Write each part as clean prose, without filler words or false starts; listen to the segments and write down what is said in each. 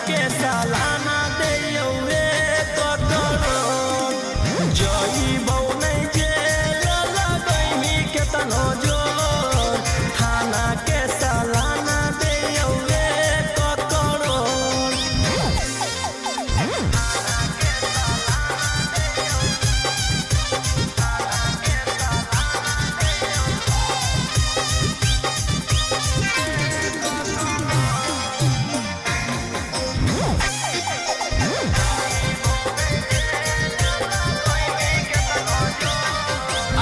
के सालाना देवे करोड़ जइबौ नहीं जेल लगैमी केतनो जोर थाना के सालाना देवे करोड़।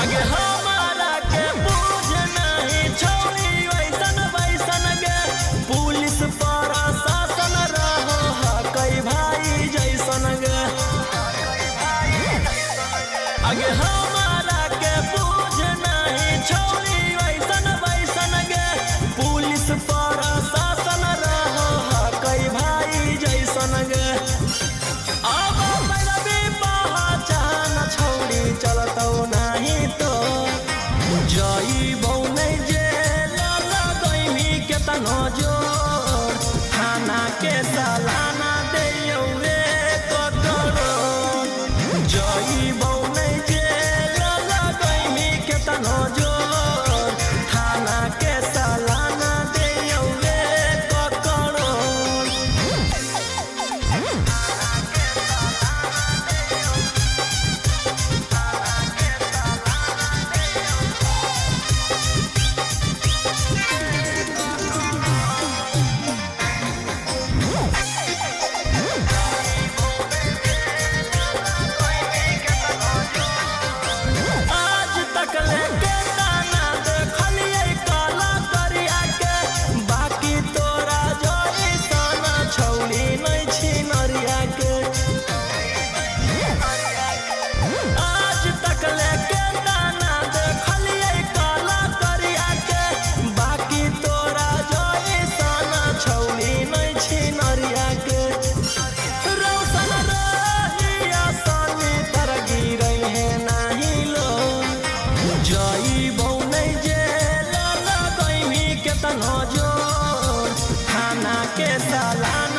आगे हमारा के पूछ नहीं छोड़ी वैसन वैसन गे पुलिस प्रशासन रहो कई भाई जैसन गे। आगे हमारा के पूछ नहीं छोड़ी वैसन वैसन गे पुलिस प्रशासन रहो कई भाई जैसन गे। अब पैरवी पहचान छोड़ी चलतौ नहीं तो जइबौ नहीं जेल लगैमी केतनो जोर थाना के सालाना देवे करोड़ जइबौ नहीं जेल लगैमी केतनो जोर थाना के सालाना देवे करोड़। आज तक लेके ताना देखलिए काला करिया के बाकी तोरा जोरी ताना छौली नहीं छिनरिया के। आज तक लेके ताना देखलिए काला करिया के बाकी तोरा जोरी ताना छौली नहीं छिनरिया के। रौशन रहिया सानी तर गिरै है नहीं लो जइबौ नहीं जेल लगैमी केतनो जोर थाना के सालाना